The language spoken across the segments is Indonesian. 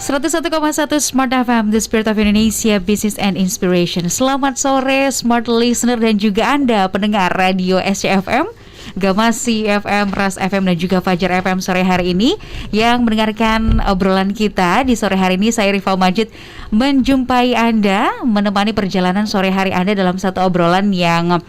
101,1 Smart FM, The Spirit of Indonesia, Business and Inspiration. Selamat sore Smart Listener dan juga Anda pendengar Radio SCFM, Gamasi FM, Ras FM dan juga Fajar FM sore hari ini yang mendengarkan obrolan kita di sore hari ini. Saya Rifa Majid menjumpai Anda, menemani perjalanan sore hari Anda dalam satu obrolan yang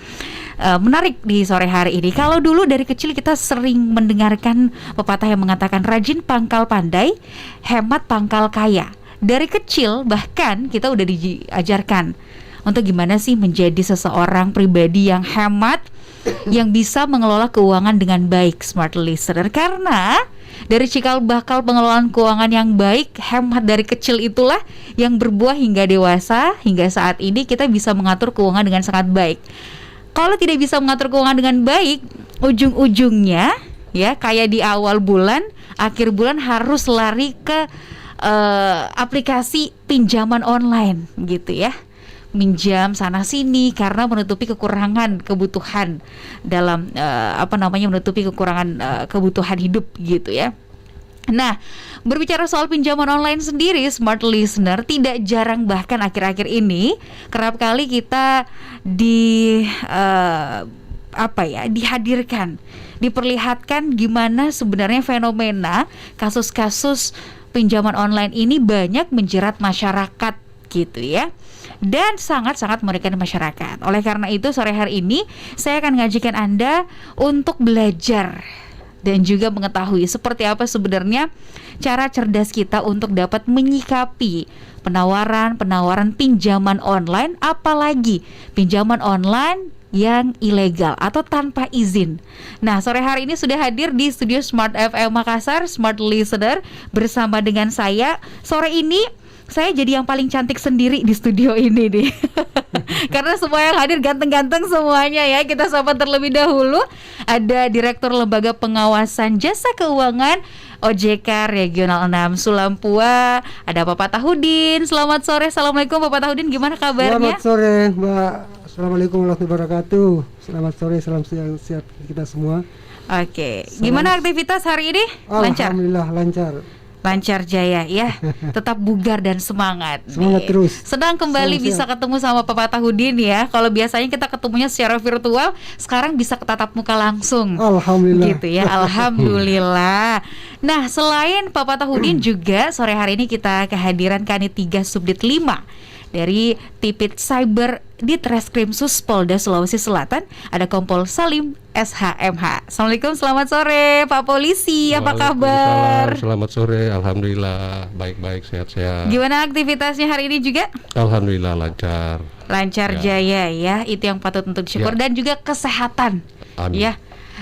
menarik di sore hari ini. Kalau dulu dari kecil kita sering mendengarkan pepatah yang mengatakan rajin pangkal pandai, hemat pangkal kaya. Dari kecil bahkan kita udah diajarkan untuk gimana sih menjadi seseorang pribadi yang hemat, yang bisa mengelola keuangan dengan baik, Smart Listener. Karena dari cikal bakal pengelolaan keuangan yang baik, hemat dari kecil itulah yang berbuah hingga dewasa. Hingga saat ini kita bisa mengatur keuangan dengan sangat baik. Kalau tidak bisa mengatur keuangan dengan baik, ujung-ujungnya ya kayak di awal bulan, akhir bulan harus lari ke aplikasi pinjaman online gitu ya. Minjam sana sini karena menutupi kekurangan kebutuhan dalam menutupi kekurangan kebutuhan hidup gitu ya. Nah, berbicara soal pinjaman online sendiri, Smart Listener, tidak jarang bahkan akhir-akhir ini kerap kali kita diperlihatkan gimana sebenarnya fenomena kasus-kasus pinjaman online ini banyak menjerat masyarakat gitu ya. Dan sangat-sangat merugikan masyarakat. Oleh karena itu sore hari ini saya akan mengajikan Anda untuk belajar dan juga mengetahui seperti apa sebenarnya cara cerdas kita untuk dapat menyikapi penawaran pinjaman online, apalagi pinjaman online yang ilegal atau tanpa izin. Nah, sore hari ini sudah hadir di studio Smart FM Makassar, Smart Listener, bersama dengan saya. Sore ini saya jadi yang paling cantik sendiri di studio ini nih. Karena semua yang hadir ganteng-ganteng semuanya ya. Kita sapa terlebih dahulu. Ada Direktur Lembaga Pengawasan Jasa Keuangan OJK Regional 6 Sulampua. Ada Bapak Tahudin. Selamat sore. Assalamualaikum Bapak Tahudin. Gimana kabarnya? Selamat sore Mbak. Assalamualaikum warahmatullahi wabarakatuh. Selamat sore, salam sehat kita semua. Oke. Gimana aktivitas hari ini? Lancar? Alhamdulillah lancar. Lancar jaya ya, tetap bugar dan semangat. Semangat nih. Terus. Sedang kembali bisa ketemu sama Bapak Tahudin ya. Kalau biasanya kita ketemunya secara virtual, sekarang bisa tatap muka langsung. Alhamdulillah. Gitu ya, alhamdulillah. Nah, selain Bapak Tahudin juga sore hari ini kita kehadiran Kanit 3 Subdit 5 dari Tipit Cyber Ditreskrim Sus Polda Sulawesi Selatan, ada Kompol Salim SHMH. Assalamualaikum, selamat sore Pak Polisi, apa kabar? Selamat sore, alhamdulillah baik-baik, sehat-sehat. Gimana aktivitasnya hari ini juga? Alhamdulillah lancar. Lancar ya. Jaya ya, itu yang patut untuk syukur ya. Dan juga kesehatan. Amin. Ya.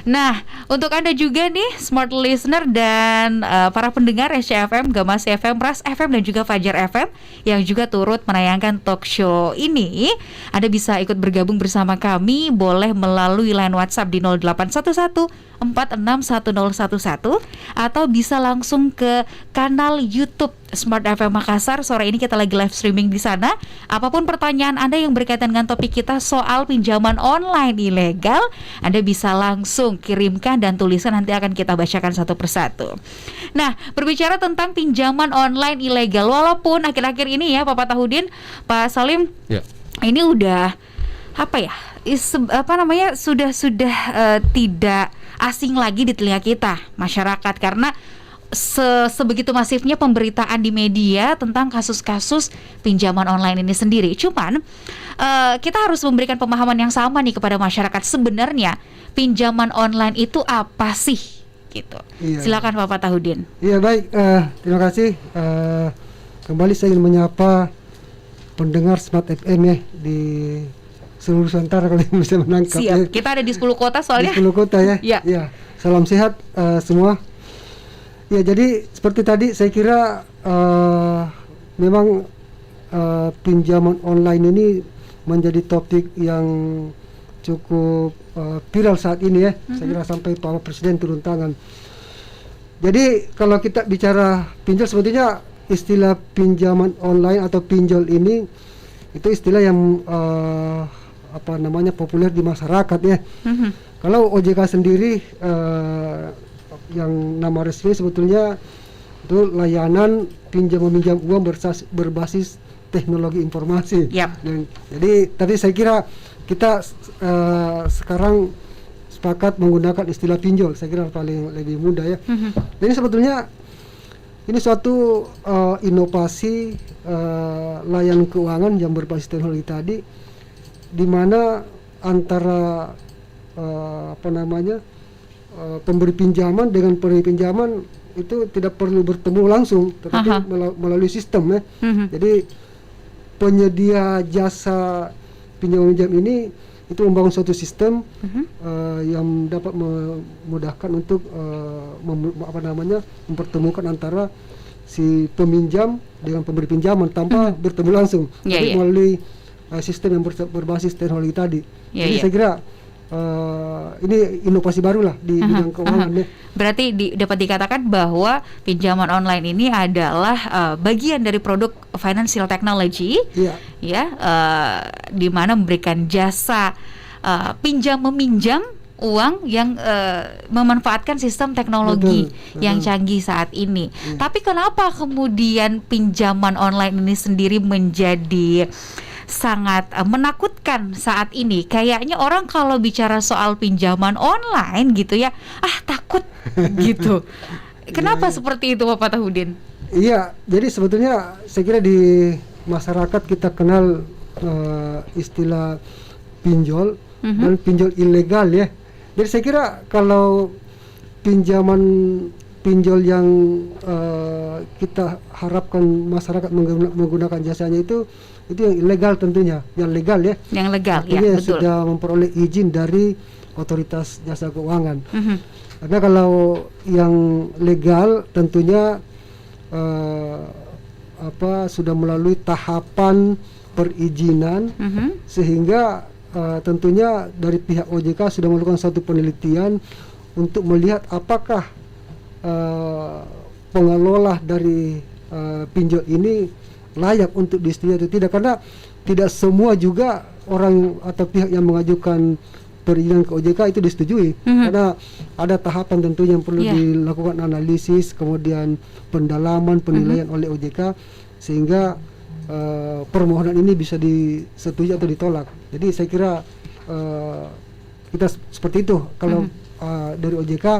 Nah, untuk Anda juga nih Smart Listener dan para pendengar SCFM, Gamasi FM, Ras FM dan juga Fajar FM yang juga turut menayangkan talk show ini, Anda bisa ikut bergabung bersama kami, boleh melalui line WhatsApp di 0811 461011 atau bisa langsung ke kanal YouTube Smart FM Makassar. Sore ini kita lagi live streaming di sana. Apapun pertanyaan Anda yang berkaitan dengan topik kita soal pinjaman online ilegal, Anda bisa langsung kirimkan dan tulisan, nanti akan kita bacakan satu persatu. Nah, berbicara tentang pinjaman online ilegal, walaupun akhir-akhir ini ya Bapak Tahudin, Pak Salim, ya. Ini udah sudah tidak asing lagi di telinga kita masyarakat, karena sebegitu masifnya pemberitaan di media tentang kasus-kasus pinjaman online ini sendiri. Cuman kita harus memberikan pemahaman yang sama nih kepada masyarakat. Sebenarnya pinjaman online itu apa sih? Gitu. Iya. Silakan Bapak Tahudin. Iya baik, terima kasih. Kembali saya ingin menyapa pendengar Smart FM ya di seluruh Nusantara kalau bisa menangkap. Siap. Ya. Kita ada di 10 kota soalnya. Di 10 kota ya. Ya. Salam sehat semua. Ya, jadi seperti tadi saya kira memang pinjaman online ini menjadi topik yang cukup viral saat ini ya. Saya kira sampai Pak Presiden turun tangan. Jadi kalau kita bicara pinjol, sebetulnya istilah pinjaman online atau pinjol ini itu istilah yang populer di masyarakat ya. Kalau OJK sendiri yang nama resmi sebetulnya Itu layanan pinjam meminjam uang berbasis teknologi informasi. Yap. Jadi tadi saya kira kita sekarang sepakat menggunakan istilah pinjol. Saya kira paling lebih mudah ya. Jadi sebetulnya ini suatu inovasi layanan keuangan yang berbasis teknologi tadi, di mana antara pemberi pinjaman dengan pemberi pinjaman itu tidak perlu bertemu langsung, tetapi melalui sistem ya. Jadi penyedia jasa pinjam meminjam ini itu membangun suatu sistem yang dapat memudahkan untuk mempertemukan antara si peminjam dengan pemberi pinjaman tanpa bertemu langsung, tapi melalui sistem yang berbasis teknologi tadi. Jadi saya kira ini inovasi baru lah di bidang keuangan ya. Berarti dapat dikatakan bahwa pinjaman online ini adalah bagian dari produk financial technology, di mana memberikan jasa pinjam meminjam uang yang memanfaatkan sistem teknologi yang canggih saat ini. Tapi kenapa kemudian pinjaman online ini sendiri menjadi sangat menakutkan saat ini? Kayaknya orang kalau bicara soal pinjaman online gitu ya, takut gitu. Kenapa seperti itu, Bapak Tahudin? Iya, jadi sebetulnya saya kira di masyarakat kita kenal istilah pinjol dan pinjol ilegal ya. Jadi saya kira kalau pinjol yang kita harapkan masyarakat menggunakan jasanya itu yang ilegal tentunya, yang legal ya. Yang legal, artinya ya, betul. Sudah memperoleh izin dari otoritas jasa keuangan. Karena kalau yang legal tentunya sudah melalui tahapan perizinan, sehingga tentunya dari pihak OJK sudah melakukan satu penelitian untuk melihat apakah pengelola dari pinjol ini layak untuk disetujui atau tidak, karena tidak semua juga orang atau pihak yang mengajukan perizinan ke OJK itu disetujui, karena ada tahapan tentunya yang perlu dilakukan analisis, kemudian pendalaman, penilaian oleh OJK, sehingga permohonan ini bisa disetujui atau ditolak. Jadi saya kira kita seperti itu kalau dari OJK.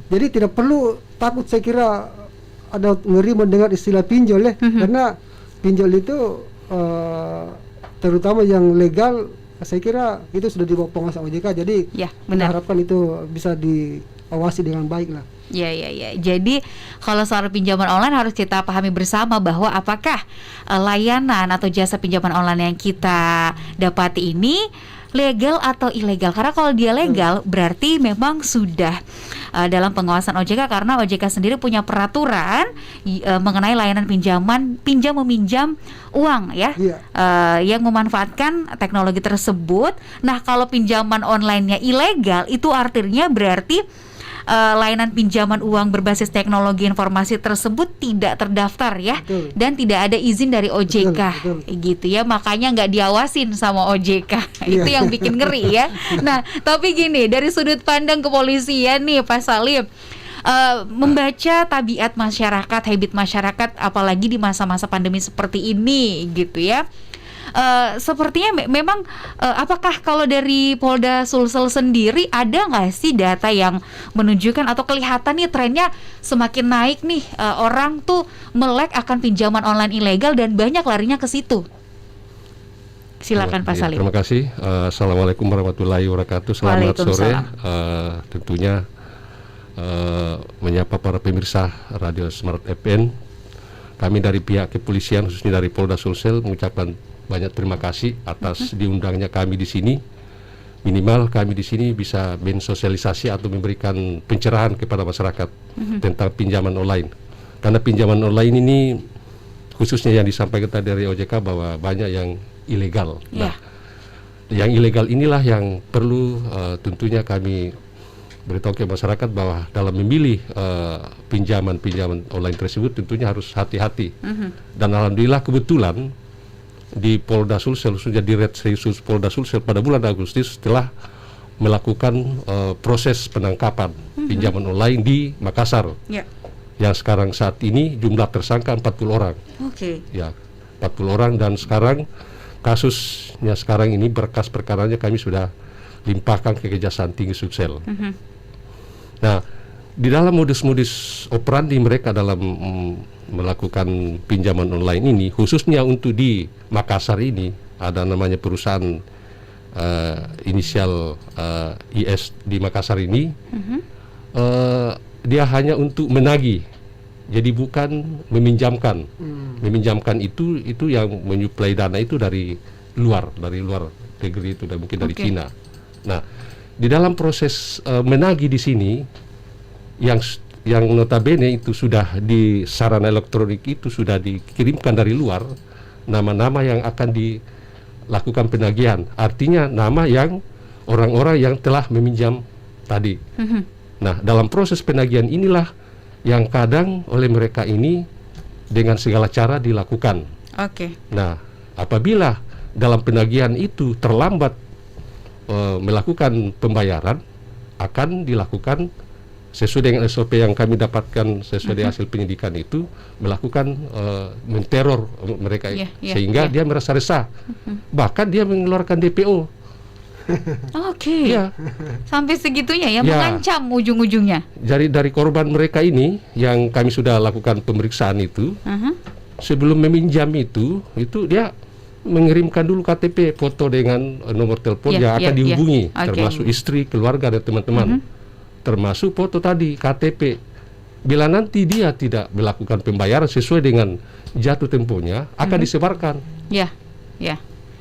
Jadi tidak perlu takut, saya kira ada ngeri mendengar istilah pinjol ya, karena pinjol itu terutama yang legal, saya kira itu sudah di bawah pengawasan OJK. Jadi kita harapkan itu bisa diawasi dengan baik lah. Ya. Jadi kalau soal pinjaman online harus kita pahami bersama bahwa apakah layanan atau jasa pinjaman online yang kita dapati ini legal atau ilegal. Karena kalau dia legal berarti memang sudah dalam pengawasan OJK, karena OJK sendiri punya peraturan mengenai layanan pinjam meminjam uang ya, yang memanfaatkan teknologi tersebut. Nah, kalau pinjaman online-nya ilegal itu artinya berarti layanan pinjaman uang berbasis teknologi informasi tersebut tidak terdaftar ya. Betul. Dan tidak ada izin dari OJK. Betul. Gitu ya, makanya nggak diawasin sama OJK. Itu yang bikin ngeri ya. Nah, tapi gini, dari sudut pandang kepolisian nih Pak Salim, membaca tabiat masyarakat, habit masyarakat, apalagi di masa-masa pandemi seperti ini gitu ya. Sepertinya memang apakah kalau dari Polda Sulsel sendiri ada nggak sih data yang menunjukkan atau kelihatan nih trennya semakin naik nih, orang tuh melek akan pinjaman online ilegal dan banyak larinya ke situ? Silakan Pak Salim. Terima kasih. Assalamualaikum warahmatullahi wabarakatuh. Selamat sore. Tentunya menyapa para pemirsa Radio Smart FM. Kami dari pihak kepolisian, khususnya dari Polda Sulsel, mengucapkan banyak terima kasih atas diundangnya kami di sini. Minimal kami di sini bisa mensosialisasi atau memberikan pencerahan kepada masyarakat tentang pinjaman online. Karena pinjaman online ini khususnya yang disampaikan dari OJK bahwa banyak yang ilegal. Nah, yang ilegal inilah yang perlu tentunya kami beritahu ke masyarakat bahwa dalam memilih pinjaman online tersebut tentunya harus hati-hati. Dan alhamdulillah kebetulan di Polda Sulsel, sudah di Retresus Polda Sulsel pada bulan Agustus telah melakukan proses penangkapan pinjaman online di Makassar. Yang sekarang saat ini jumlah tersangka 40 orang. Oke. Ya, 40 orang, dan sekarang kasusnya sekarang ini berkas perkaranya kami sudah limpahkan ke Kejaksaan Tinggi Sumsel. Nah, di dalam modus-modus operandi mereka dalam melakukan pinjaman online ini, khususnya untuk di Makassar ini, ada namanya perusahaan inisial IS di Makassar ini, dia hanya untuk menagih, jadi bukan meminjamkan. Meminjamkan itu yang menyuplai dana itu dari luar negeri itu, dan mungkin dari Cina. Nah, di dalam proses menagih di sini, yang notabene itu sudah di sarana elektronik itu sudah dikirimkan dari luar nama-nama yang akan dilakukan penagihan, artinya nama yang orang-orang yang telah meminjam tadi. Nah, dalam proses penagihan inilah yang kadang oleh mereka ini dengan segala cara dilakukan. Nah, apabila dalam penagihan itu terlambat melakukan pembayaran, akan dilakukan sesuai dengan SOP yang kami dapatkan sesuai dengan hasil penyidikan itu, melakukan menteror mereka, sehingga dia merasa resah, bahkan dia mengeluarkan DPO. Ya. Sampai segitunya ya, mengancam ujung-ujungnya. Dari korban mereka ini yang kami sudah lakukan pemeriksaan itu, sebelum meminjam itu dia mengirimkan dulu KTP, foto dengan nomor telepon yang akan dihubungi, termasuk istri, keluarga, dan teman-teman. Termasuk foto tadi, KTP. Bila nanti dia tidak melakukan pembayaran sesuai dengan jatuh temponya, akan disebarkan.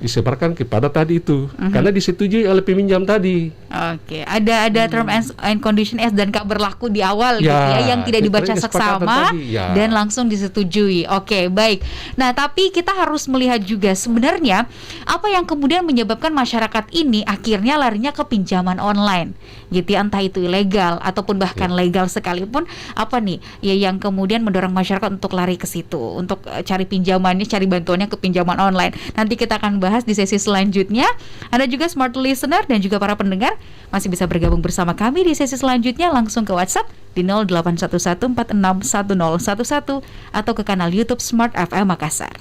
Disebarkan kepada tadi itu, karena disetujui oleh peminjam tadi. Ada term and condition S dan K berlaku di awal gitu ya, yang tidak dibaca seksama dan langsung disetujui. Baik. Nah, tapi kita harus melihat juga sebenarnya apa yang kemudian menyebabkan masyarakat ini akhirnya larinya ke pinjaman online, gitu ya, entah itu ilegal ataupun bahkan legal sekalipun. Apa nih ya yang kemudian mendorong masyarakat untuk lari ke situ, untuk cari pinjamannya, cari bantuannya ke pinjaman online. Nanti kita akan bahas di sesi selanjutnya. Anda juga smart listener dan juga para pendengar masih bisa bergabung bersama kami di sesi selanjutnya langsung ke WhatsApp di 0811461011 atau ke kanal YouTube Smart FM Makassar.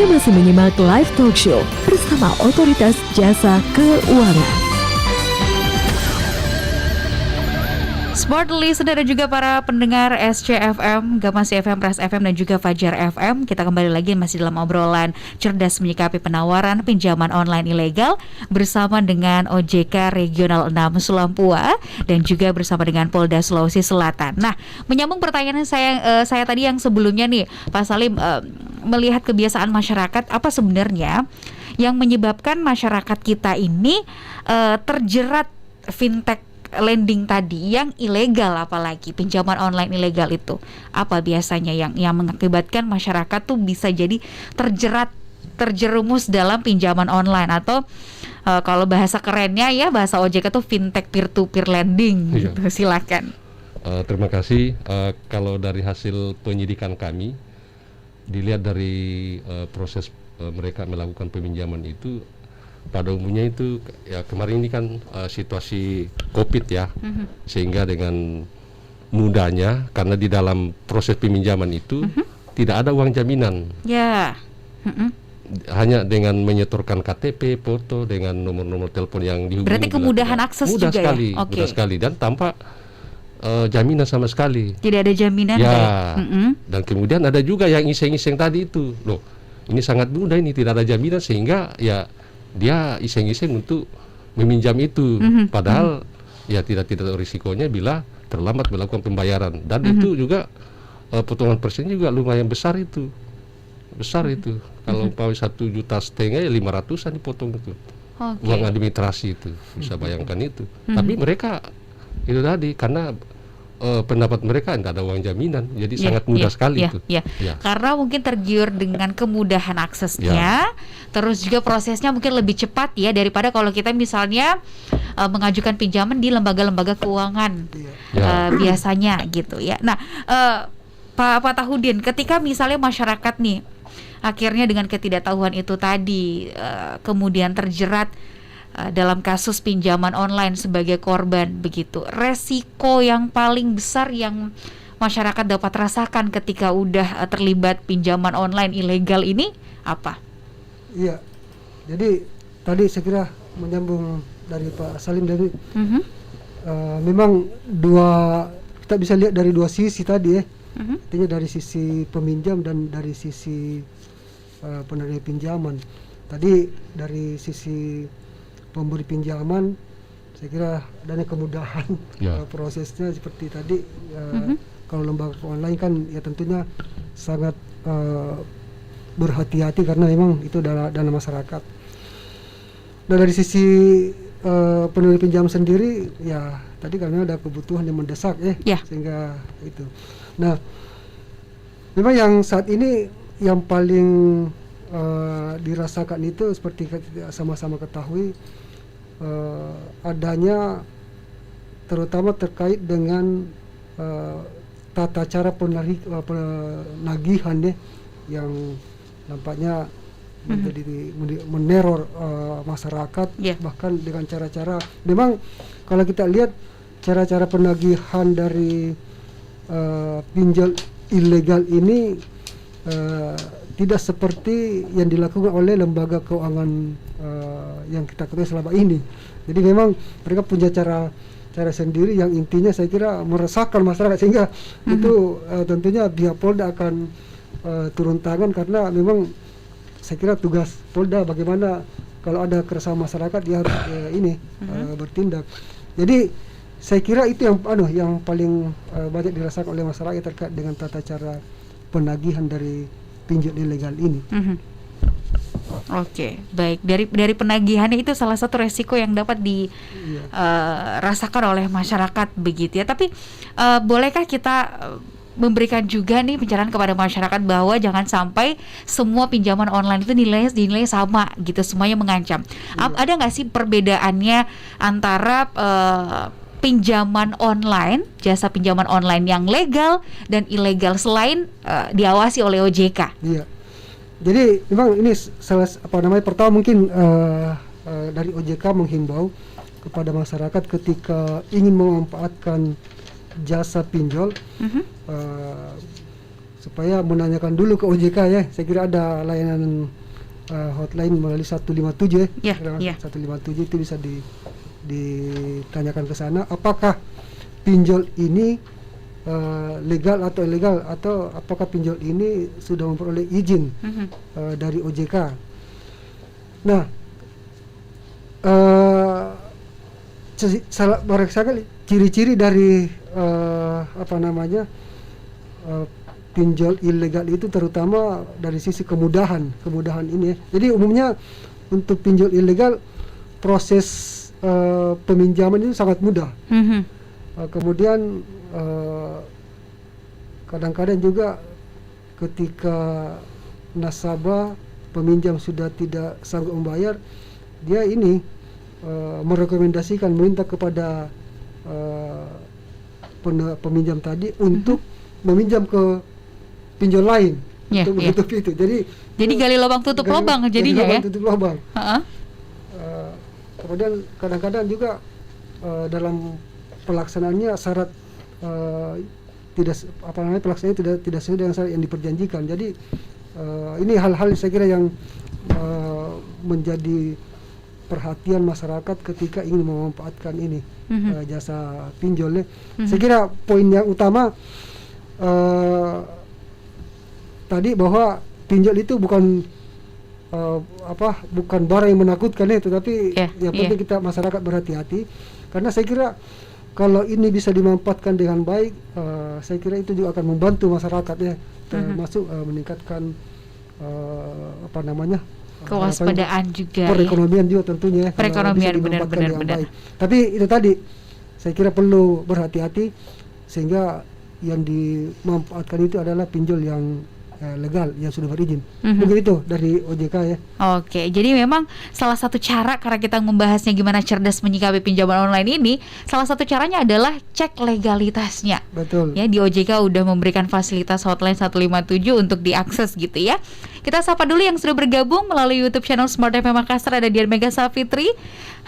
Anda masih menyimak live talk show bersama Otoritas Jasa Keuangan. Smart listener dan juga para pendengar SCFM, Gamasi FM, Ras FM dan juga Fajar FM. Kita kembali lagi masih dalam obrolan cerdas menyikapi penawaran pinjaman online ilegal bersama dengan OJK Regional 6 Sulampua dan juga bersama dengan Polda Sulawesi Selatan. Nah, menyambung pertanyaan saya tadi yang sebelumnya nih, Pak Salim, melihat kebiasaan masyarakat, apa sebenarnya yang menyebabkan masyarakat kita ini terjerat fintech lending tadi yang ilegal, apalagi pinjaman online ilegal itu? Apa biasanya yang mengakibatkan masyarakat tuh bisa jadi terjerumus dalam pinjaman online atau kalau bahasa kerennya ya bahasa OJK tuh fintech peer to peer lending gitu. Silakan. Terima kasih. Kalau dari hasil penyidikan kami dilihat dari proses mereka melakukan peminjaman itu, pada umumnya itu ya kemarin ini kan situasi COVID ya, sehingga dengan mudahnya karena di dalam proses peminjaman itu tidak ada uang jaminan. Ya. Hanya dengan menyetorkan KTP, foto dengan nomor-nomor telepon yang dihubungi. Berarti kemudahan akses mudah juga sekali, ya? mudah sekali dan tanpa jaminan sama sekali. Tidak ada jaminan ya. Dan kemudian ada juga yang iseng-iseng tadi itu. Loh, ini sangat mudah, ini tidak ada jaminan sehingga ya dia iseng-iseng untuk meminjam itu, padahal ya tidak risikonya bila terlambat melakukan pembayaran, dan itu juga potongan persen juga lumayan besar itu, kalau umpamanya 1,5 juta ya 500-an dipotong itu, uang administrasi itu, bisa bayangkan itu. Tapi mereka itu tadi karena pendapat mereka tidak ada uang jaminan, jadi sangat mudah sekali itu. Karena mungkin tergiur dengan kemudahan aksesnya, terus juga prosesnya mungkin lebih cepat ya daripada kalau kita misalnya mengajukan pinjaman di lembaga-lembaga keuangan biasanya gitu ya. Nah, Pak Fatahudin, ketika misalnya masyarakat nih akhirnya dengan ketidaktahuan itu tadi kemudian terjerat dalam kasus pinjaman online sebagai korban begitu, resiko yang paling besar yang masyarakat dapat rasakan ketika udah terlibat pinjaman online ilegal ini apa? Iya, jadi tadi saya kira menyambung dari Pak Salim dari memang kita bisa lihat dari dua sisi tadi ya, artinya dari sisi peminjam dan dari sisi penerima pinjaman. Tadi dari sisi pemberi pinjaman, saya kira adanya kemudahan prosesnya seperti tadi. Kalau lembaga online kan ya tentunya sangat berhati-hati karena memang itu dana masyarakat. Dan dari sisi penerima pinjam sendiri, ya tadi karena ada kebutuhan yang mendesak sehingga itu. Nah, memang yang saat ini yang paling dirasakan itu seperti kita sama-sama ketahui, adanya terutama terkait dengan tata cara penagihan yang nampaknya menjadi meneror masyarakat, bahkan dengan cara-cara memang kalau kita lihat cara-cara penagihan dari pinjol ilegal ini tidak seperti yang dilakukan oleh lembaga keuangan yang kita ketahui selama ini. Jadi memang mereka punya cara sendiri yang intinya saya kira meresahkan masyarakat, sehingga itu tentunya pihak Polda akan turun tangan, karena memang saya kira tugas Polda bagaimana kalau ada keresahan masyarakat dia harus bertindak. Jadi saya kira itu yang paling banyak dirasakan oleh masyarakat terkait dengan tata cara penagihan dari pinjol ilegal ini. Oke, baik. Dari penagihannya itu salah satu resiko yang dapat dirasakan oleh masyarakat begitu ya. Tapi bolehkah kita memberikan juga nih pencerahan kepada masyarakat bahwa jangan sampai semua pinjaman online itu dinilai sama gitu, semuanya mengancam. Ada nggak sih perbedaannya antara pinjaman online, jasa pinjaman online yang legal dan ilegal selain diawasi oleh OJK? Iya. Jadi memang ini pertama mungkin dari OJK menghimbau kepada masyarakat ketika ingin memanfaatkan jasa pinjol, supaya menanyakan dulu ke OJK ya. Saya kira ada layanan hotline melalui 157 ya. Ya. 157 itu bisa ditanyakan ke sana apakah pinjol ini legal atau ilegal, atau apakah pinjol ini sudah memperoleh izin dari OJK. Nah, banyak sekali ciri-ciri dari pinjol ilegal itu, terutama dari sisi kemudahan ini ya. Jadi umumnya untuk pinjol ilegal proses peminjaman itu sangat mudah. Kemudian kadang-kadang juga ketika nasabah peminjam sudah tidak sanggup membayar, dia ini merekomendasikan, meminta kepada peminjam tadi untuk meminjam ke pinjol lain untuk menutup itu. Jadi gali lubang tutup lubang jadinya ya. Tutup lubang. Kemudian kadang-kadang juga dalam pelaksanaannya syarat pelaksanaannya tidak sesuai dengan syarat yang diperjanjikan. Jadi ini hal-hal saya kira yang menjadi perhatian masyarakat ketika ingin memanfaatkan ini jasa pinjolnya. Saya kira poin yang utama tadi bahwa pinjol itu bukan barang yang menakutkan ya, tetapi yang penting kita masyarakat berhati-hati, karena saya kira kalau ini bisa dimanfaatkan dengan baik, saya kira itu juga akan membantu masyarakat ya, termasuk meningkatkan kewaspadaan juga, perekonomian juga tentunya ya, perekonomian benar. Baik. Tapi itu tadi saya kira perlu berhati-hati sehingga yang dimanfaatkan itu adalah pinjol yang legal, yang sudah berizin. Mungkin itu dari OJK ya. Oke, jadi memang salah satu cara, karena kita membahasnya gimana cerdas menyikapi pinjaman online ini, salah satu caranya adalah cek legalitasnya. Betul. Ya, di OJK udah memberikan fasilitas hotline 157 untuk diakses gitu ya. Kita sapa dulu yang sudah bergabung melalui YouTube channel Smart FM Makassar, ada Dian Mega Safitri.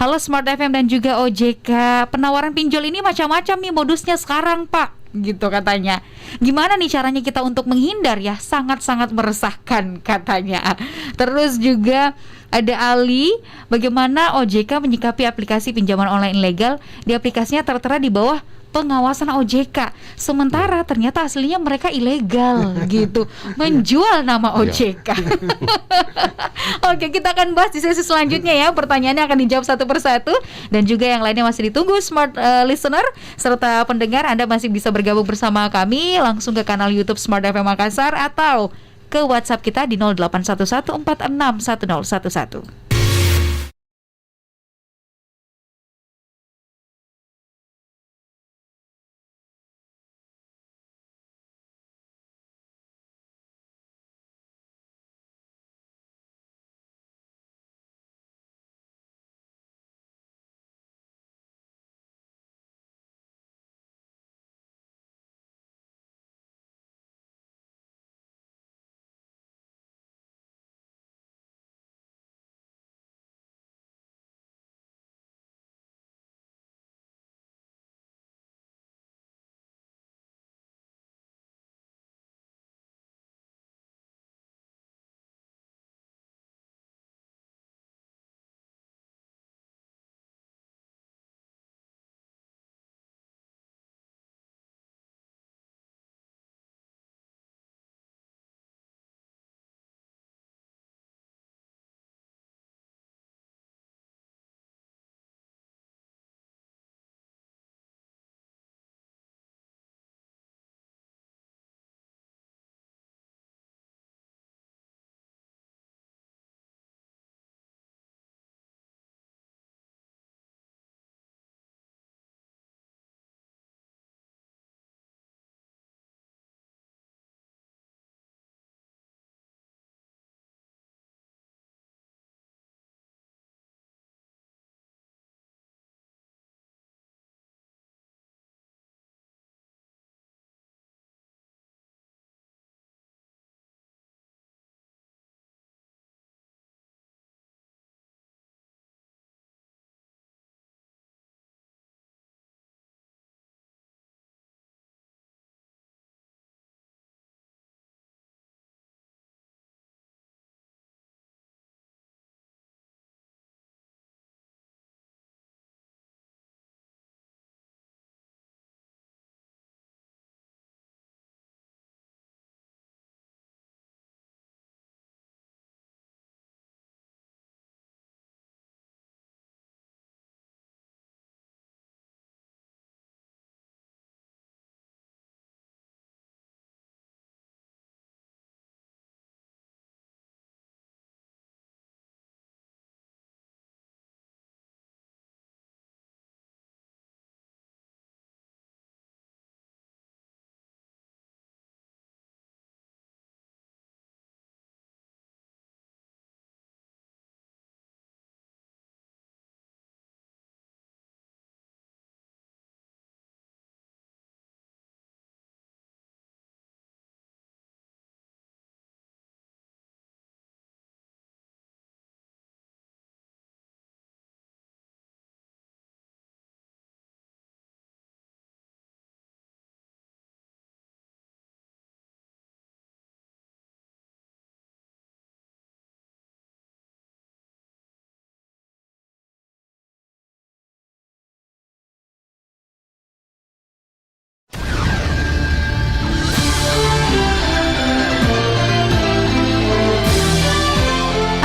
Halo Smart FM dan juga OJK. Penawaran pinjol ini macam-macam nih modusnya sekarang, Pak, gitu katanya. Gimana nih caranya kita untuk menghindar ya? Sangat-sangat meresahkan katanya. Terus juga ada Ali, bagaimana OJK menyikapi aplikasi pinjaman online ilegal? Di aplikasinya tertera di bawah pengawasan OJK, sementara ternyata aslinya mereka ilegal gitu, menjual nama OJK. Oke, kita akan bahas di sesi selanjutnya ya. Pertanyaannya akan dijawab satu persatu, dan juga yang lainnya masih ditunggu Smart Listener serta pendengar. Anda masih bisa bergabung bersama kami langsung ke kanal YouTube Smart FM Makassar atau ke WhatsApp kita di 0811461011.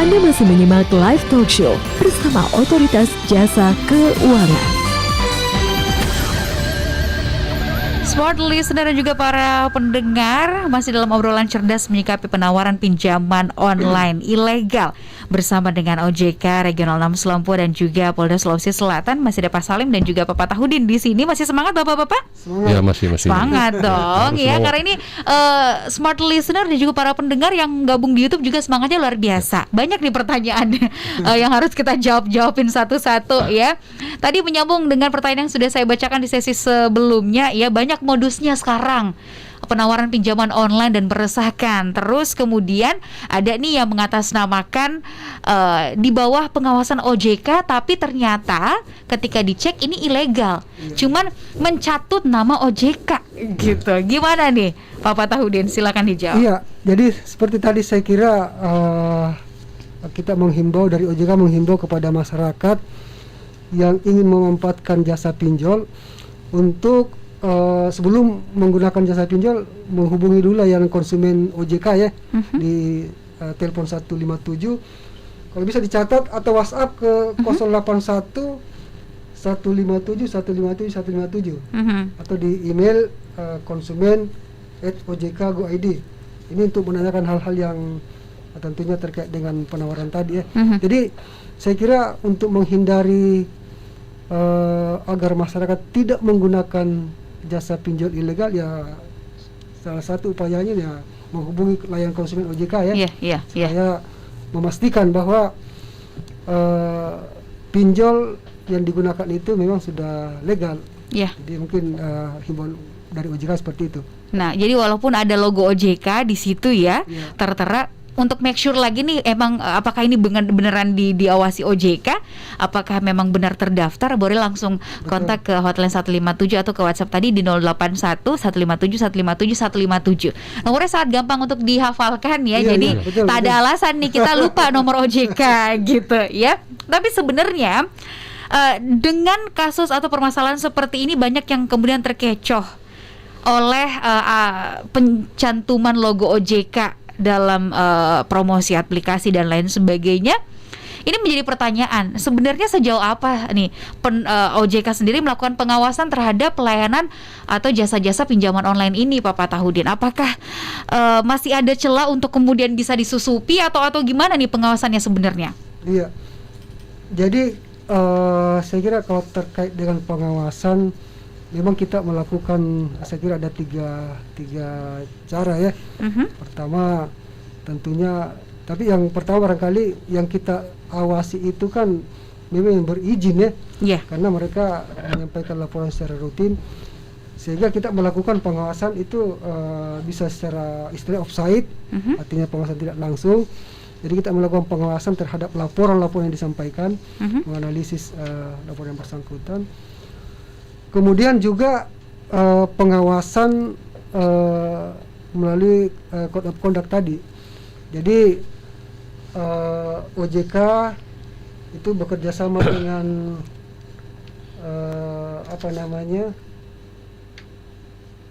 Anda masih menyimak Live Talk Show bersama Otoritas Jasa Keuangan. Smart listener dan juga para pendengar, masih dalam obrolan cerdas menyikapi penawaran pinjaman online ilegal bersama dengan OJK Regional 6 Selompo dan juga Polda Sulawesi Selatan. Masih ada Pak Salim dan juga Bapak Tahudin di sini. Masih semangat Bapak-bapak? Semangat. Ya, masih. Semangat dong ya, karena ini smart listener dan juga para pendengar yang gabung di YouTube juga semangatnya luar biasa. Banyak nih pertanyaan yang harus kita jawabin satu-satu ya. Tadi menyambung dengan pertanyaan yang sudah saya bacakan di sesi sebelumnya ya, banyak modusnya sekarang penawaran pinjaman online dan meresahkan. Terus kemudian ada nih yang mengatasnamakan di bawah pengawasan OJK, tapi ternyata ketika dicek ini ilegal. Cuman mencatut nama OJK gitu. Gimana nih Bapak Tahudin? Silakan dijawab. Iya, jadi seperti tadi saya kira kita menghimbau dari OJK menghimbau kepada masyarakat yang ingin memanfaatkan jasa pinjol untuk sebelum menggunakan jasa pinjol menghubungi dulu layanan konsumen OJK ya, di telepon 157, kalau bisa dicatat atau WhatsApp ke 081 157 157 157 atau di email konsumen@ojk.go.id. Ini untuk menanyakan hal-hal yang tentunya terkait dengan penawaran tadi ya. Jadi saya kira untuk menghindari agar masyarakat tidak menggunakan jasa pinjol ilegal, ya salah satu upayanya ya menghubungi layanan konsumen OJK ya. Saya memastikan bahwa pinjol yang digunakan itu memang sudah legal. Jadi mungkin himbauan dari OJK seperti itu. Nah, jadi walaupun ada logo OJK di situ ya, tertera untuk make sure lagi nih emang apakah ini beneran diawasi OJK, apakah memang benar terdaftar, boleh langsung kontak ke hotline 157 atau ke WhatsApp tadi di 081 157 157 157. Nomornya sangat gampang untuk dihafalkan ya. Jadi tak ada alasan nih kita lupa nomor OJK gitu ya. Tapi sebenarnya dengan kasus atau permasalahan seperti ini banyak yang kemudian terkecoh oleh pencantuman logo OJK dalam promosi aplikasi dan lain sebagainya. Ini menjadi pertanyaan, sebenarnya sejauh apa nih OJK sendiri melakukan pengawasan terhadap pelayanan atau jasa-jasa pinjaman online ini, Pak Tahudin? Apakah masih ada celah untuk kemudian bisa disusupi atau gimana nih pengawasannya sebenarnya? Iya, jadi saya kira kalau terkait dengan pengawasan, memang kita melakukan, saya kira ada tiga cara ya. Pertama tentunya, tapi yang pertama barangkali yang kita awasi itu kan memang yang berizin ya, karena mereka menyampaikan laporan secara rutin, sehingga kita melakukan pengawasan itu bisa secara istilah offsite, artinya pengawasan tidak langsung. Jadi kita melakukan pengawasan terhadap laporan-laporan yang disampaikan, menganalisis laporan yang bersangkutan. Kemudian juga pengawasan melalui code of conduct tadi. Jadi OJK itu bekerja sama dengan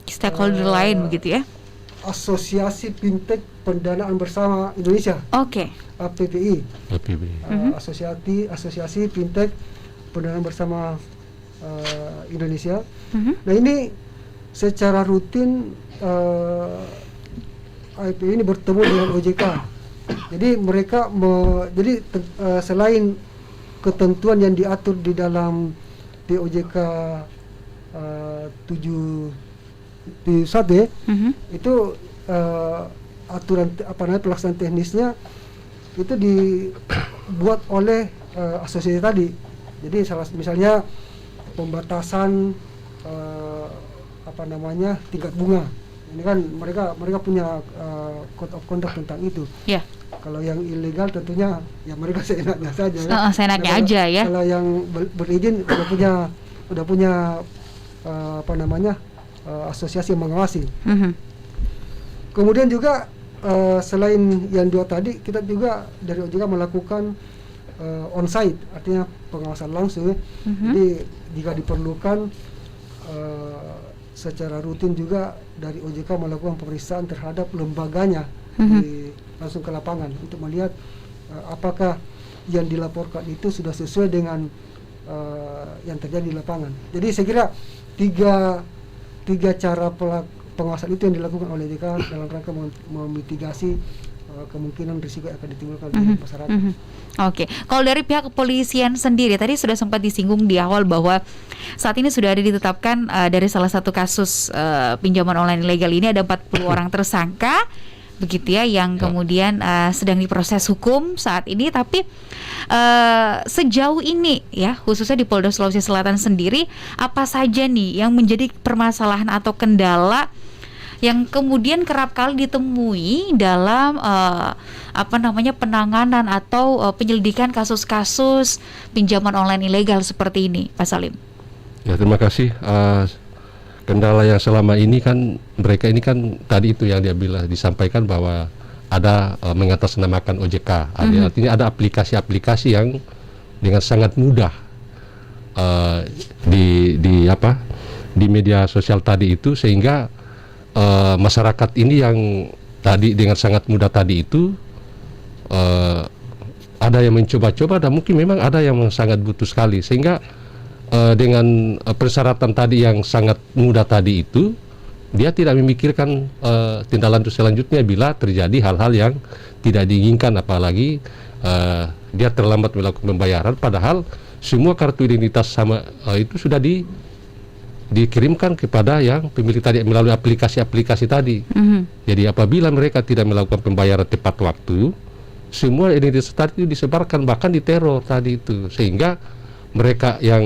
stakeholder lain begitu ya. Asosiasi Fintech Pendanaan Bersama Indonesia. APPI. Asosiasi Fintech Pendanaan Bersama Indonesia. Nah, ini secara rutin APPI ini bertemu dengan OJK. Jadi mereka selain ketentuan yang diatur di dalam POJK 7 itu aturan pelaksanaan teknisnya itu dibuat oleh asosiasi tadi. Jadi misalnya pembatasan tingkat bunga. Ini kan mereka punya code of conduct tentang itu. Kalau yang ilegal tentunya ya mereka seenaknya saja. Seenaknya aja ya. Kalau yang berizin udah punya asosiasi yang mengawasi. Kemudian juga selain yang dua tadi, kita juga dari OJK melakukan on-site, artinya pengawasan langsung ya. Jadi jika diperlukan secara rutin juga dari OJK melakukan pemeriksaan terhadap lembaganya langsung ke lapangan untuk melihat apakah yang dilaporkan itu sudah sesuai dengan yang terjadi di lapangan. Jadi saya kira tiga cara pengawasan itu yang dilakukan oleh OJK dalam rangka memitigasi kemungkinan risiko yang akan ditimbulkan di masyarakat. Oke, kalau dari pihak kepolisian sendiri tadi sudah sempat disinggung di awal bahwa saat ini sudah ada ditetapkan dari salah satu kasus pinjaman online ilegal ini ada 40 orang tersangka begitu ya yang kemudian sedang diproses hukum saat ini. Tapi sejauh ini ya khususnya di Polda Sulawesi Selatan sendiri apa saja nih yang menjadi permasalahan atau kendala yang kemudian kerap kali ditemui dalam penanganan atau penyelidikan kasus-kasus pinjaman online ilegal seperti ini, Pak Salim? Ya, terima kasih. Kendala yang selama ini kan mereka ini kan tadi itu yang dia bilang disampaikan bahwa ada mengatasnamakan OJK. Artinya ada aplikasi-aplikasi yang dengan sangat mudah di media sosial tadi itu, sehingga masyarakat ini yang tadi dengan sangat mudah tadi itu ada yang mencoba-coba dan mungkin memang ada yang sangat butuh sekali, sehingga dengan persyaratan tadi yang sangat mudah tadi itu dia tidak memikirkan tindak lanjut selanjutnya bila terjadi hal-hal yang tidak diinginkan, apalagi dia terlambat melakukan pembayaran padahal semua kartu identitas sama itu sudah dikirimkan kepada yang pemilik tadi melalui aplikasi-aplikasi tadi. Jadi apabila mereka tidak melakukan pembayaran tepat waktu, semua identitas tadi itu disebarkan, bahkan diteror tadi itu, sehingga mereka yang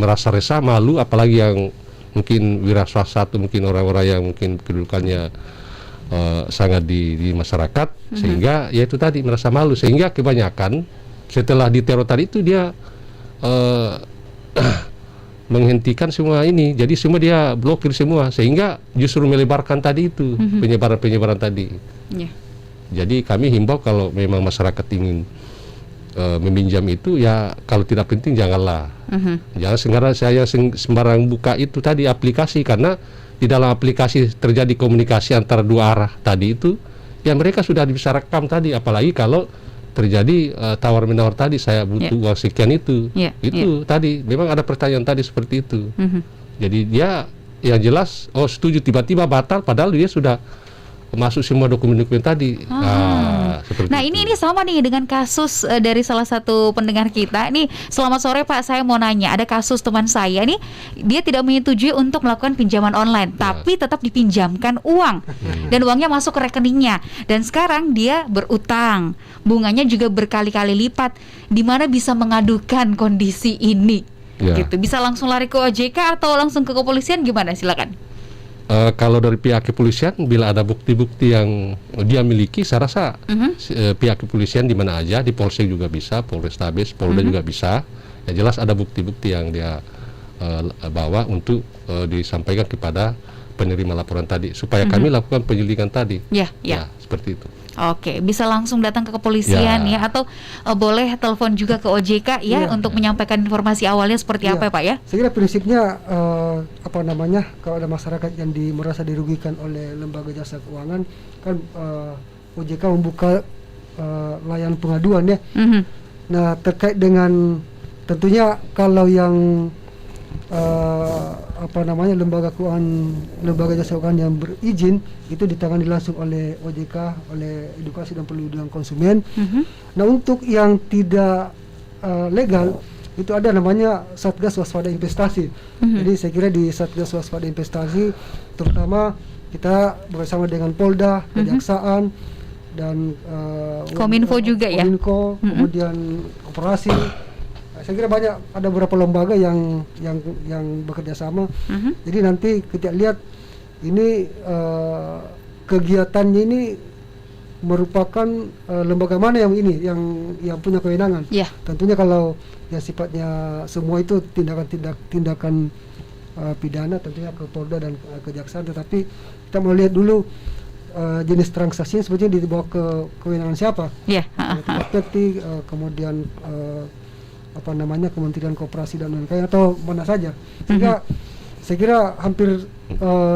merasa resah, malu, apalagi yang mungkin wiraswasta, mungkin orang-orang yang mungkin kedudukannya sangat di masyarakat, sehingga ya itu tadi merasa malu, sehingga kebanyakan setelah diteror tadi itu dia menghentikan semua ini, jadi semua dia blokir semua, sehingga justru melebarkan tadi itu penyebaran tadi. Jadi kami himbau kalau memang masyarakat ingin meminjam itu ya kalau tidak penting janganlah, jangan sembarang buka itu tadi aplikasi, karena di dalam aplikasi terjadi komunikasi antara dua arah tadi itu, ya mereka sudah bisa rekam tadi, apalagi kalau terjadi tawar-menawar tadi, saya butuh uang sekian itu, tadi memang ada pertanyaan tadi seperti itu. Jadi dia yang jelas setuju, tiba-tiba batal padahal dia sudah masuk semua dokumen-dokumen tadi. Nah ini sama nih dengan kasus dari salah satu pendengar kita. Nih, selamat sore Pak, saya mau nanya, ada kasus teman saya nih, dia tidak menyetujui untuk melakukan pinjaman online, tapi tetap dipinjamkan uang dan uangnya masuk ke rekeningnya, dan sekarang dia berutang, bunganya juga berkali-kali lipat. Di mana bisa mengadukan kondisi ini? Gitu. Bisa langsung lari ke OJK atau langsung ke kepolisian, gimana? Silakan. Kalau dari pihak kepolisian, bila ada bukti-bukti yang dia miliki, saya rasa pihak kepolisian di mana aja, di Polsek juga bisa, Polrestabes, Polda juga bisa. Yang jelas ada bukti-bukti yang dia bawa untuk disampaikan kepada penerima laporan tadi, supaya kami lakukan penyelidikan tadi. Ya, seperti itu. Oke, bisa langsung datang ke kepolisian ya, atau boleh telepon juga ke OJK untuk menyampaikan informasi awalnya seperti apa ya Pak ya? Saya kira prinsipnya kalau ada masyarakat yang merasa dirugikan oleh lembaga jasa keuangan, kan OJK membuka layanan pengaduan ya. Nah, terkait dengan tentunya kalau yang lembaga jasa keuangan yang berizin itu ditangani langsung oleh OJK, oleh Edukasi dan Perlindungan Konsumen. Nah, untuk yang tidak legal itu ada namanya Satgas Waspada Investasi. Jadi saya kira di Satgas Waspada Investasi terutama kita bersama dengan Polda, Kejaksaan dan Kominfo juga ya. Kominfo, kemudian Koperasi. Saya kira ada beberapa lembaga yang bekerja sama. Jadi nanti kita lihat ini kegiatannya ini merupakan lembaga mana yang punya kewenangan. Tentunya kalau yang sifatnya semua itu tindakan pidana, tentunya ke Polda dan Kejaksaan. Tetapi kita mau lihat dulu jenis transaksinya sebetulnya dibawa ke kewenangan siapa. Kemudian Kementerian Koperasi dan lain-lain atau mana saja. Sehingga saya kira hampir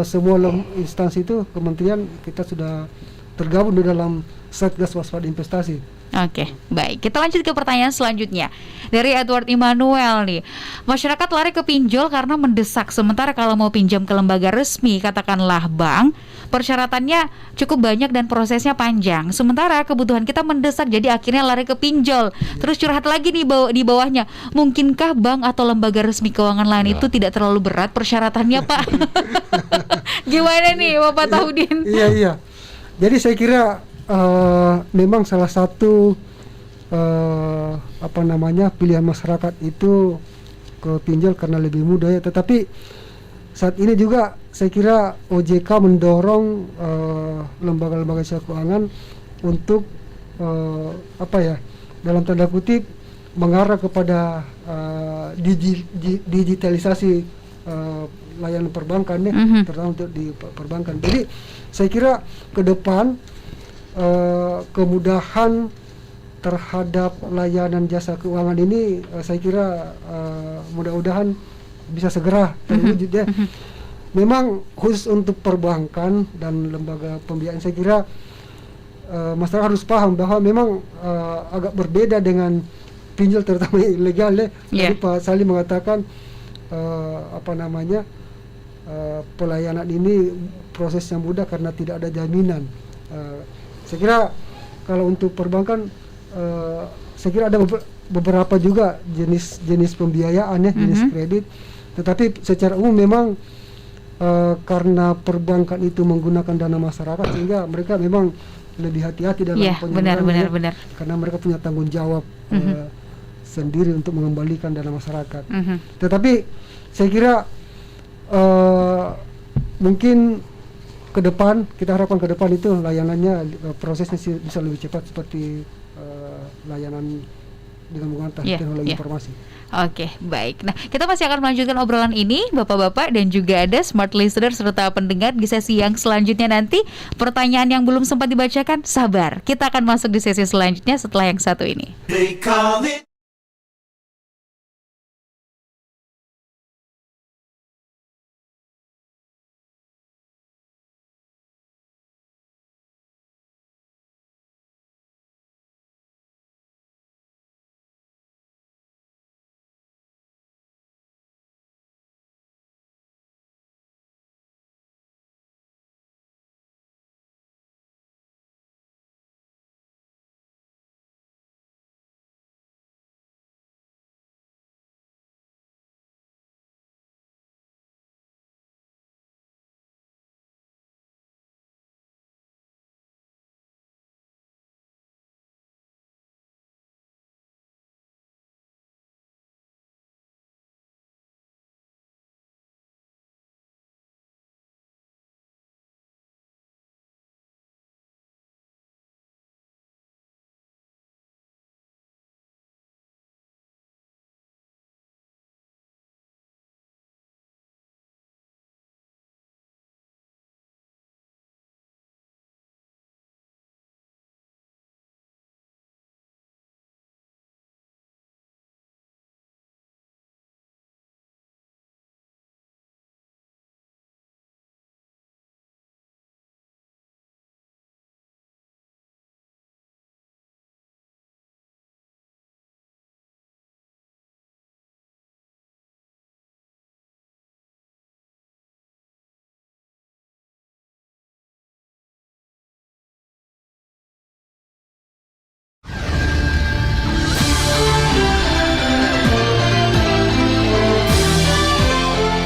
semua instansi itu kementerian kita sudah tergabung di dalam Satgas Waspada Investasi. Oke, baik. Kita lanjut ke pertanyaan selanjutnya. Dari Edward Immanuel nih. Masyarakat lari ke pinjol karena mendesak. Sementara kalau mau pinjam ke lembaga resmi, katakanlah bank, persyaratannya cukup banyak dan prosesnya panjang. Sementara kebutuhan kita mendesak, jadi akhirnya lari ke pinjol. Terus curhat lagi nih di bawahnya. Mungkinkah bank atau lembaga resmi keuangan lain itu tidak terlalu berat persyaratannya, Pak? Gimana nih, Bapak Taudin? Iya. Jadi saya kira memang salah satu pilihan masyarakat itu ke pinjol karena lebih mudah ya. Tetapi saat ini juga saya kira OJK mendorong lembaga-lembaga jasa keuangan untuk dalam tanda kutip mengarah kepada digitalisasi layanan perbankan ya, terutama untuk di perbankan. Jadi saya kira ke depan kemudahan terhadap layanan jasa keuangan ini saya kira mudah-mudahan bisa segera terwujud ya. Memang khusus untuk perbankan dan lembaga pembiayaan saya kira masyarakat harus paham bahwa memang agak berbeda dengan pinjol terutama ilegal ya. Tadi Pak Salim mengatakan pelayanan ini prosesnya mudah karena tidak ada jaminan. Saya kira kalau untuk perbankan saya kira ada beberapa juga jenis pembiayaan ya, jenis kredit. Tetapi secara umum memang karena perbankan itu menggunakan dana masyarakat sehingga mereka memang lebih hati-hati dalam penyalurannya. Benar. Karena mereka punya tanggung jawab sendiri untuk mengembalikan dana masyarakat. Tetapi saya kira mungkin ke depan, kita harapkan ke depan itu layanannya prosesnya bisa lebih cepat seperti layanan dengan menggunakan teknologi informasi. Oke, baik. Nah, kita masih akan melanjutkan obrolan ini, Bapak-bapak dan juga ada smart listener serta pendengar di sesi yang selanjutnya nanti. Pertanyaan yang belum sempat dibacakan, sabar. Kita akan masuk di sesi selanjutnya setelah yang satu ini. They call it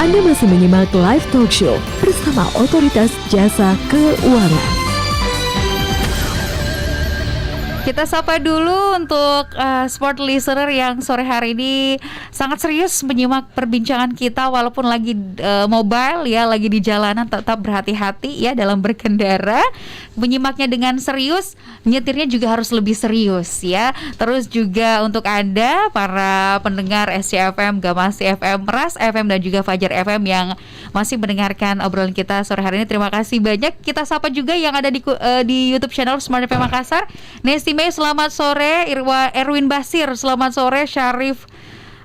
Anda masih menyimak live talk show bersama Otoritas Jasa Keuangan. Kita sapa dulu untuk sport listener yang sore hari ini sangat serius menyimak perbincangan kita walaupun lagi mobile ya, lagi di jalanan, tetap berhati-hati ya dalam berkendara. Menyimaknya dengan serius, nyetirnya juga harus lebih serius ya. Terus juga untuk Anda para pendengar SCFM, Gamasi FM, Ras FM dan juga Fajar FM yang masih mendengarkan obrolan kita sore hari ini, terima kasih banyak. Kita sapa juga yang ada di YouTube channel Smart FM Makassar. Nesti Mei, selamat sore. Erwin Basir, selamat sore. Syarif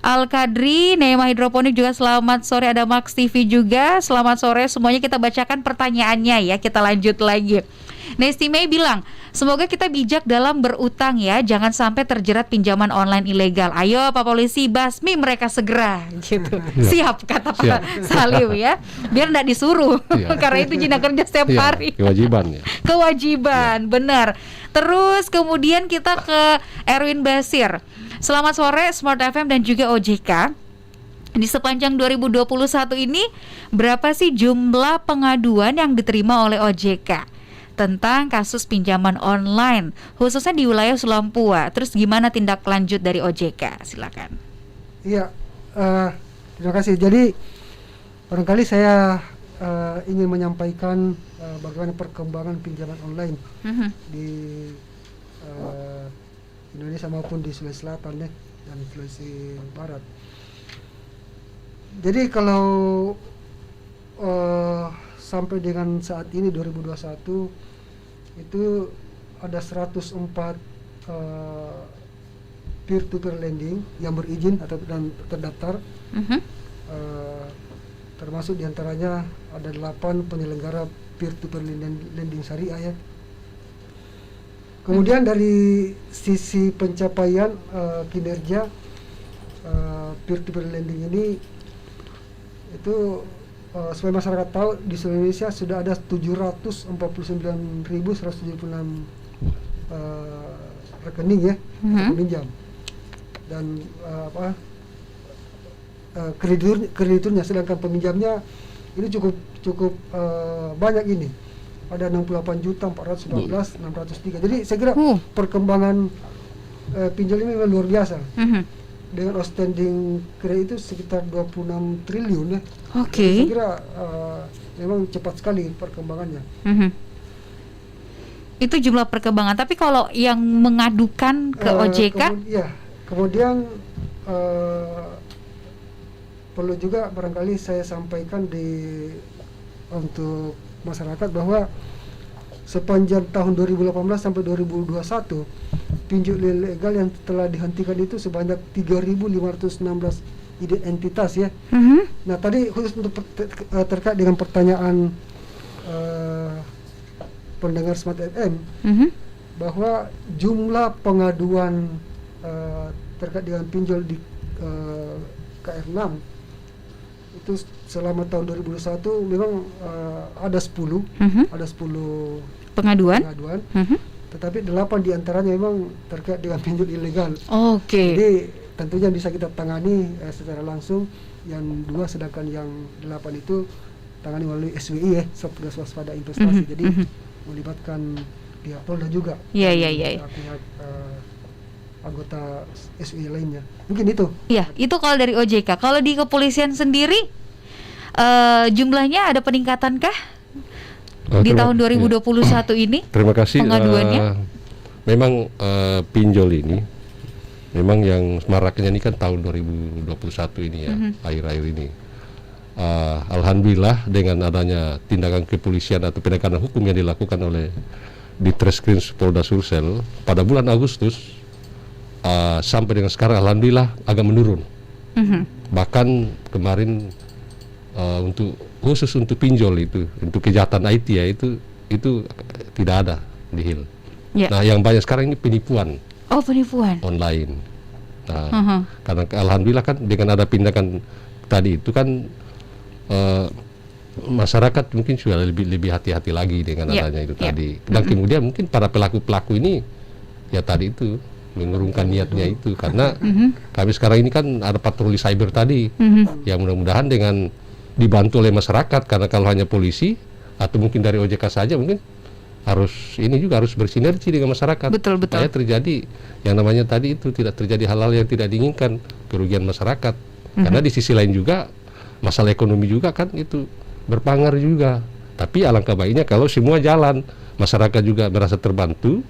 Al-Kadri, Neema Hidroponik juga selamat sore. Ada Max TV juga, selamat sore. Semuanya kita bacakan pertanyaannya ya. Kita lanjut lagi. Nesti May bilang, semoga kita bijak dalam berutang ya, jangan sampai terjerat pinjaman online ilegal. Ayo Pak Polisi, basmi mereka segera gitu. Siap kata Pak Salim ya, biar nggak disuruh karena itu Jina kerja setiap hari. Kewajiban ya. Kewajiban, benar. Terus kemudian kita ke Erwin Basir. Selamat sore Smart FM dan juga OJK. Di sepanjang 2021 ini berapa sih jumlah pengaduan yang diterima oleh OJK tentang kasus pinjaman online khususnya di wilayah Sulampua? Terus gimana tindak lanjut dari OJK? Silakan. Iya, terima kasih. Jadi barangkali saya ingin menyampaikan bagaimana perkembangan pinjaman online di Indonesia maupun di Sulawesi Selatan ya, dan Sulawesi Barat. Jadi kalau sampai dengan saat ini 2021 itu ada 104 peer-to-peer lending yang berizin atau dan terdaftar, termasuk diantaranya ada 8 penyelenggara peer-to-peer lending syariah ya. Kemudian dari sisi pencapaian kinerja peer-to-peer lending ini itu supaya masyarakat tahu di seluruh Indonesia sudah ada 749.176 rekening ya peminjam, dan krediturnya, sedangkan peminjamnya ini cukup banyak, ini ada 68.414.603. Jadi saya kira perkembangan pinjol ini memang luar biasa. Dengan outstanding kredit itu sekitar 26 triliun ya. Saya kira memang cepat sekali perkembangannya. Itu jumlah perkembangan. Tapi kalau yang mengadukan ke OJK? Kemudian perlu juga barangkali saya sampaikan untuk masyarakat bahwa sepanjang tahun 2018 sampai 2021 pinjol ilegal yang telah dihentikan itu sebanyak 3.516 entitas ya. Nah tadi khusus untuk terkait dengan pertanyaan pendengar Smart FM, bahwa jumlah pengaduan terkait dengan pinjol di KR6 itu selama tahun 2021 memang ada 10 pengaduan. Tetapi 8 diantaranya memang terkait dengan pinjol ilegal. Jadi tentunya bisa kita tangani secara langsung. Yang 2, sedangkan yang 8 itu tangani melalui SWI ya, Satgas Waspada Investasi. Jadi melibatkan pihak Polda juga. Pihak anggota SWI lainnya. Mungkin itu. Ya, itu kalau dari OJK. Kalau di kepolisian sendiri jumlahnya ada peningkatankah? Di tahun 2021 ini terima kasih pengaduannya? Memang pinjol ini memang yang maraknya ini kan tahun 2021 ini ya, akhir-akhir ini. Alhamdulillah dengan adanya tindakan kepolisian atau penegakan hukum yang dilakukan oleh Ditreskrim Polda Sulsel pada bulan Agustus sampai dengan sekarang alhamdulillah agak menurun. Bahkan kemarin khusus untuk pinjol itu, untuk kejahatan IT ya, itu tidak ada di HIL. Nah, yang banyak sekarang ini penipuan. Penipuan online. Nah, karena alhamdulillah kan dengan ada tindakan tadi itu kan masyarakat mungkin sudah lebih hati-hati lagi dengan adanya itu tadi. Dan kemudian mungkin para pelaku-pelaku ini ya tadi itu mengurungkan niatnya itu, karena kami sekarang ini kan ada patroli cyber tadi yang mudah-mudahan dengan dibantu oleh masyarakat, karena kalau hanya polisi atau mungkin dari OJK saja mungkin harus bersinergi dengan masyarakat supaya terjadi yang namanya tadi itu tidak terjadi hal-hal yang tidak diinginkan, kerugian masyarakat. Karena di sisi lain juga masalah ekonomi juga kan itu berpengaruh juga. Tapi alangkah baiknya kalau semua jalan, masyarakat juga merasa terbantu,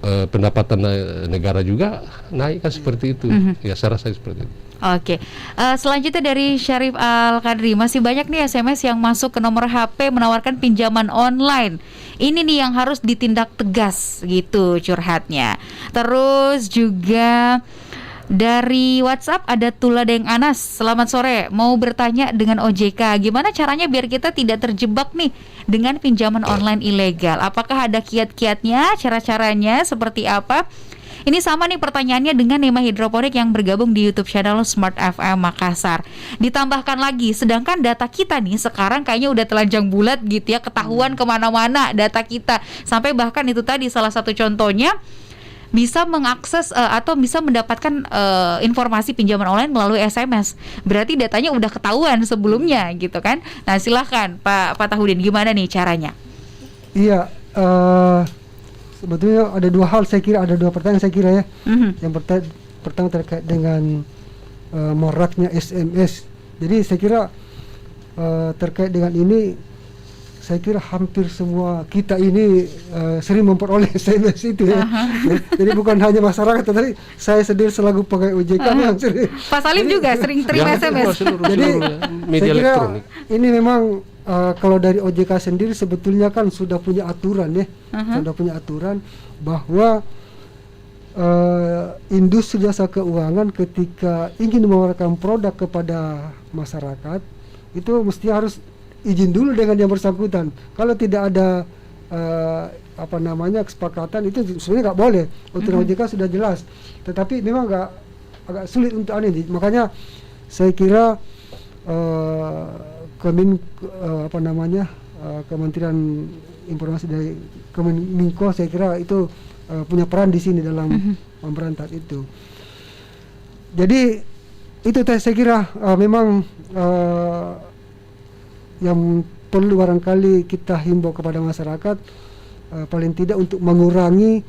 pendapatan negara juga naik kan, seperti itu. Ya saya rasa seperti itu. Selanjutnya dari Syarif Al-Kadri, masih banyak nih SMS yang masuk ke nomor HP menawarkan pinjaman online. Ini nih yang harus ditindak tegas gitu curhatnya. Terus juga Dari WhatsApp ada Tuladeng Anas. Selamat sore, mau bertanya dengan OJK, gimana caranya biar kita tidak terjebak nih dengan pinjaman online ilegal? Apakah ada kiat-kiatnya, cara-caranya seperti apa? Ini sama nih pertanyaannya dengan Nema Hidroponik yang bergabung di YouTube channel Smart FM Makassar. Ditambahkan lagi, sedangkan data kita nih sekarang kayaknya udah telanjang bulat gitu ya, ketahuan kemana-mana data kita. Sampai bahkan itu tadi salah satu contohnya, bisa mengakses atau bisa mendapatkan informasi pinjaman online melalui SMS. Berarti datanya udah ketahuan sebelumnya gitu kan. Nah silahkan Pak Fatahudin, gimana nih caranya? Iya, sebetulnya ada dua hal, saya kira ada dua pertanyaan saya kira ya. Yang pertama terkait dengan maraknya SMS. Jadi saya kira terkait dengan ini, saya kira hampir semua kita ini sering memperoleh SMS itu ya. Jadi bukan hanya masyarakat, tetapi saya sendiri selaku pegawai OJK memang sering. Pak Salim juga sering terima SMS. Jadi media saya kira elektronik. ini memang kalau dari OJK sendiri sebetulnya kan sudah punya aturan ya, sudah punya aturan bahwa industri jasa keuangan ketika ingin menawarkan produk kepada masyarakat itu mesti harus izin dulu dengan yang bersangkutan. Kalau tidak ada kesepakatan itu sebenarnya nggak boleh. Aturan OJK sudah jelas, tetapi memang agak sulit untuk ini. Makanya saya kira Kementerian Informasi dari Kemenminko saya kira itu punya peran di sini dalam memberantas itu. Jadi itu saya kira memang yang perlu barangkali kita himbau kepada masyarakat, paling tidak untuk mengurangi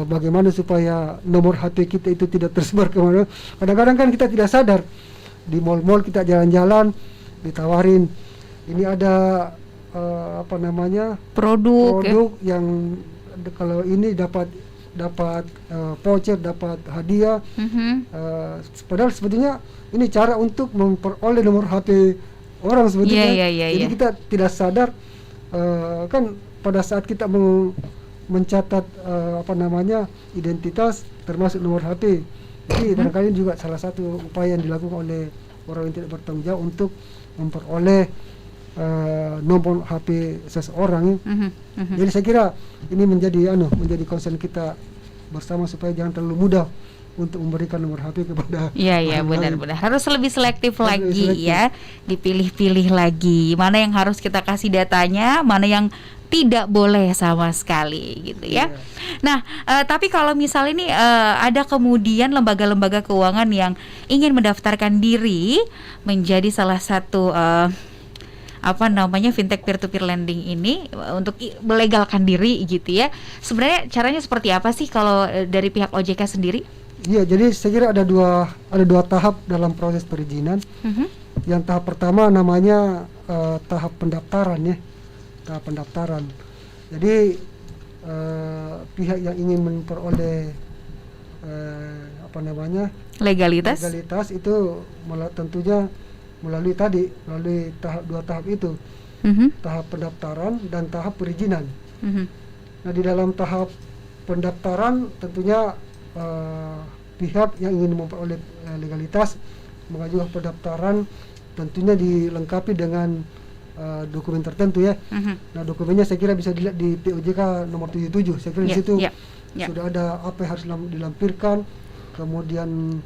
bagaimana supaya nomor HP kita itu tidak tersebar kemana. Kadang-kadang kan kita tidak sadar, di mal-mal kita jalan-jalan ditawarin ini ada produk ya, yang kalau ini dapat voucher, dapat hadiah. Padahal sebetulnya ini cara untuk memperoleh nomor HP orang sebetulnya. Jadi kita tidak sadar kan pada saat kita mencatat identitas termasuk nomor HP. Jadi barangkali juga salah satu upaya yang dilakukan oleh orang yang tidak bertanggung jawab untuk memperoleh nomor HP seseorang. Jadi saya kira ini menjadi concern kita bersama supaya jangan terlalu mudah untuk memberikan nomor HP kepada benar-benar harus lebih selektif lagi ya, dipilih-pilih lagi mana yang harus kita kasih datanya, mana yang tidak boleh sama sekali gitu ya. Nah, tapi kalau misalnya ini ada kemudian lembaga-lembaga keuangan yang ingin mendaftarkan diri menjadi salah satu fintech peer-to-peer lending ini untuk melegalkan diri gitu ya. Sebenarnya caranya seperti apa sih kalau dari pihak OJK sendiri? Iya, jadi saya kira ada dua tahap dalam proses perizinan. Yang tahap pertama namanya tahap pendaftaran ya. Tahap pendaftaran. Jadi pihak yang ingin memperoleh legalitas itu tentunya melalui dua tahap itu. Tahap pendaftaran dan tahap perizinan. Nah, di dalam tahap pendaftaran tentunya pihak yang ingin memperoleh legalitas mengajukan pendaftaran tentunya dilengkapi dengan dokumen tertentu ya. Nah, dokumennya saya kira bisa dilihat di POJK nomor 77. Saya kira di situ sudah ada apa yang harus dilampirkan, kemudian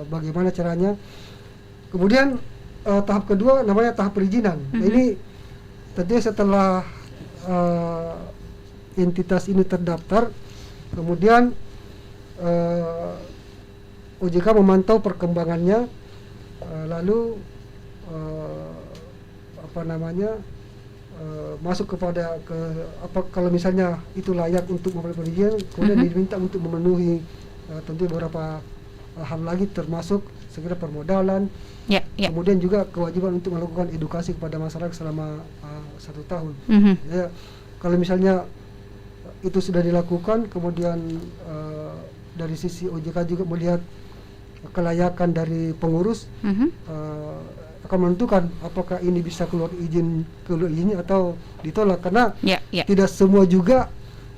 bagaimana caranya. Kemudian tahap kedua namanya tahap perizinan. Nah, ini tentunya setelah entitas ini terdaftar, kemudian OJK memantau perkembangannya, lalu masuk kalau misalnya itu layak untuk memperoleh perizinan, kemudian diminta untuk memenuhi tentu beberapa hal lagi, termasuk segera permodalan, kemudian juga kewajiban untuk melakukan edukasi kepada masyarakat selama 1 tahun. Ya, kalau misalnya itu sudah dilakukan, kemudian dari sisi OJK juga melihat kelayakan dari pengurus, akan menentukan apakah ini bisa keluar izinnya atau ditolak, karena tidak semua juga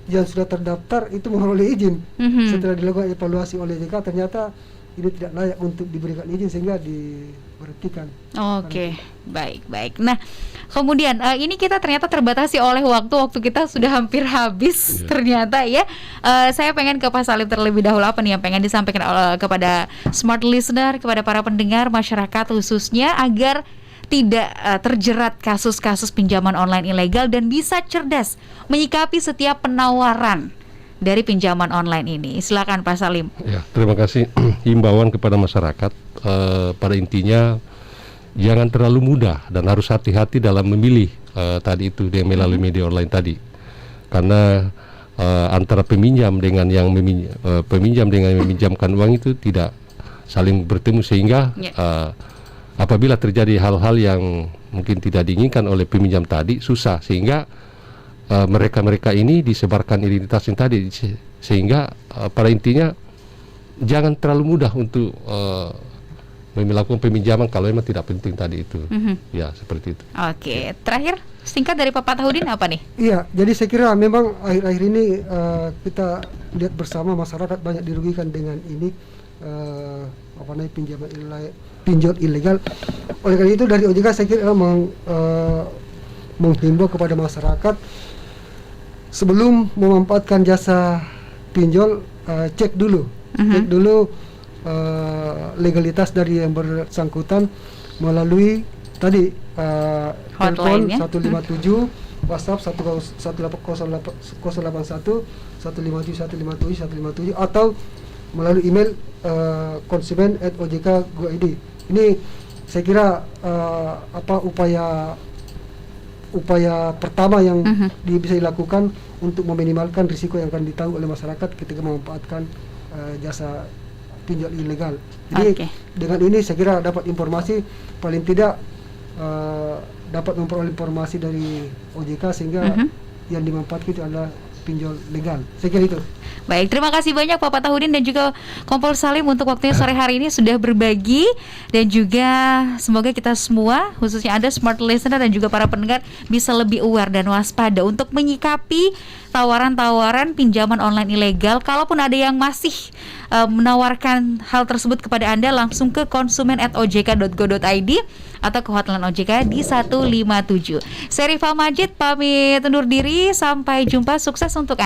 yang sudah terdaftar itu memperoleh izin. Mhm. Setelah dilakukan evaluasi oleh OJK ternyata ini tidak layak untuk diberikan izin sehingga diberhentikan. Oke, baik. Nah, kemudian ini kita ternyata terbatasi oleh waktu kita sudah hampir habis ternyata ya. Saya pengen ke Pak Salim terlebih dahulu, apa nih yang pengen disampaikan kepada smart listener, kepada para pendengar masyarakat khususnya agar tidak terjerat kasus-kasus pinjaman online ilegal dan bisa cerdas menyikapi setiap penawaran dari pinjaman online ini. Silakan Pak Salim. Ya, terima kasih. Himbauan kepada masyarakat, pada intinya jangan terlalu mudah dan harus hati-hati dalam memilih tadi itu yang melalui media online tadi, karena antara peminjam dengan yang peminjam dengan yang meminjamkan uang itu tidak saling bertemu sehingga apabila terjadi hal-hal yang mungkin tidak diinginkan oleh peminjam tadi susah, sehingga mereka ini disebarkan identitas yang tadi, sehingga pada intinya jangan terlalu mudah untuk melakukan peminjaman kalau memang tidak penting tadi itu. Ya, seperti itu. Oke, terakhir singkat dari Pak Fatahudin apa nih? Iya, jadi saya kira memang akhir-akhir ini kita lihat bersama masyarakat banyak dirugikan dengan ini pinjol ilegal. Oleh karena itu dari OJK saya kira menghimbau kepada masyarakat sebelum memanfaatkan jasa pinjol, cek dulu legalitas dari yang bersangkutan melalui tadi telepon 157, WhatsApp 081 157 atau melalui email konsumen@ojk.go.id. Ini saya kira upaya pertama yang bisa dilakukan untuk meminimalkan risiko yang akan ditanggung oleh masyarakat ketika memanfaatkan jasa pinjol ilegal. Jadi dengan ini saya kira dapat informasi, paling tidak dapat memperoleh informasi dari OJK sehingga yang dimanfaatkan itu adalah pinjol legal. Saya kira itu. Baik, terima kasih banyak Pak Fatahudin dan juga Kompol Salim untuk waktunya sore hari ini sudah berbagi, dan juga semoga kita semua khususnya Anda smart listener dan juga para pendengar bisa lebih aware dan waspada untuk menyikapi tawaran-tawaran pinjaman online ilegal. Kalaupun ada yang masih menawarkan hal tersebut kepada Anda, langsung ke konsumen@ojk.go.id atau ke hotline OJK di 157. Saya Rifa Majid pamit undur diri, sampai jumpa, sukses untuk Anda.